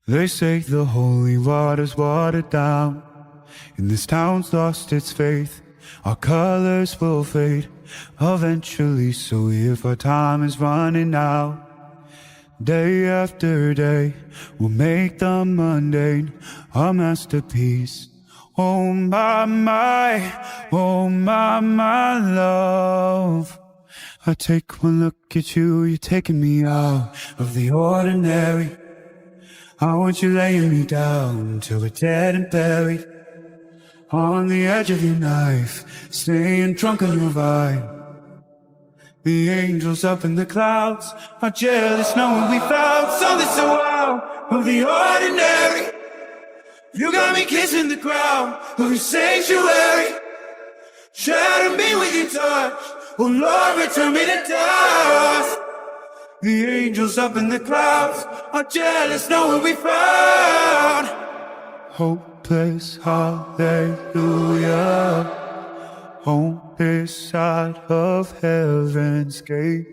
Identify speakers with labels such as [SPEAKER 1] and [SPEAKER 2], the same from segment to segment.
[SPEAKER 1] They say the holy water's watered down, and this town's lost its faith. Our colors will fade eventually, so if our time is running out, day after day, we'll make the mundane our masterpiece. Oh my, oh my love. I take one look at you, you're taking me out of the ordinary. I want you laying me down till we're dead and buried, on the edge of your knife, staying drunk on your vine. The angels up in the clouds are jealous knowing we found something so out of the ordinary. You got me kissing the ground of your sanctuary, shatter me with your touch, oh Lord, return me to dust. The angels up in the clouds are jealous knowing we found hopeless, hallelujah, home this side of heaven's gate.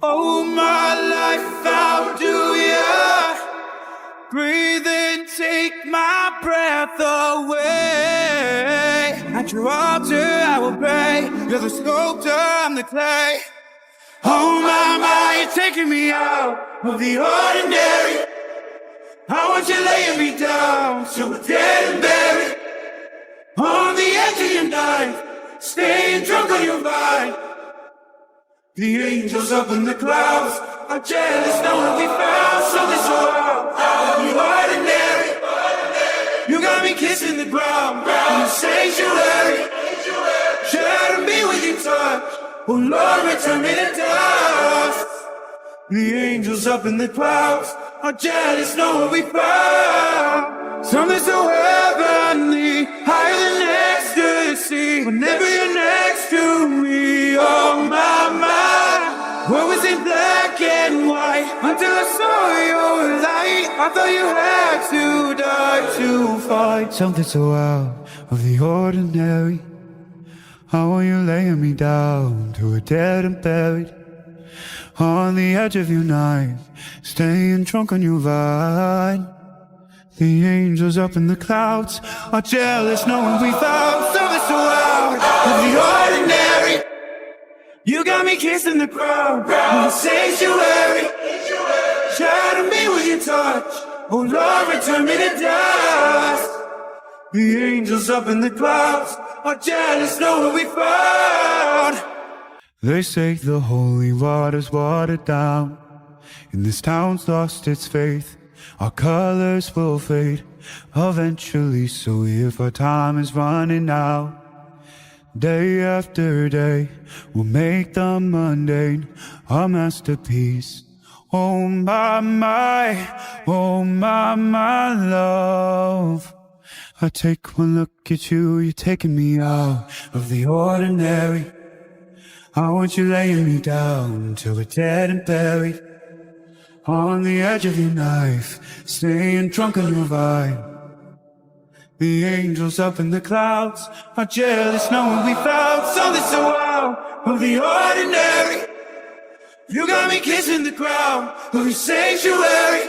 [SPEAKER 1] Oh, my life found you, yeah. Breathe in, take my breath away. At your altar I will pray. You're the sculptor, I'm the clay. Oh my, you're taking me out of the ordinary. I want you laying me down till we're dead and buried, on the edge of your knife, staying drunk on your vine. The angels up in the clouds are jealous knowing we found something so out of the ordinary. You got me kissing the ground in the sanctuary, shatter me with your touch, oh Lord, return me to dust. The angels up in the clouds are jealous knowing we found something so heavenly, higher than ecstasy. Whenever you're next to me, oh my, world was in black and white until I saw your light. I thought you had to die to find something so out of the ordinary. I want you laying me down till we're dead and buried, on the edge of your knife, staying drunk on your vine. The angels up in the clouds are jealous knowing we found something so out of the ordinary. You got me kissing the ground in the sanctuary, shatter me with your touch, oh Lord, return me to dust. The angels up in the clouds are jealous knowing we found. They say the holy water's watered down, and this town's lost its faith. Our colors will fade eventually, so if our time is running out, day after day, we'll make the mundane our masterpiece. Oh my, oh my love. I take one look at you, you're taking me out of the ordinary. I want you laying me down till we're dead and buried, on the edge of your knife, staying drunk on your vine. The angels up in the clouds are jealous knowing we found something so out of the ordinary. You got me kissing the ground of your sanctuary,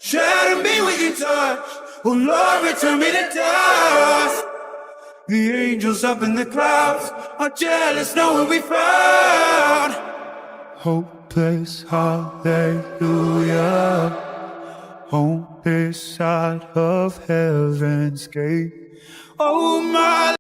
[SPEAKER 1] shatter me with your touch, oh Lord, return me to dust. The angels up in the clouds are jealous knowing we found hopeless, hallelujah, home this side of heaven's gate. Oh my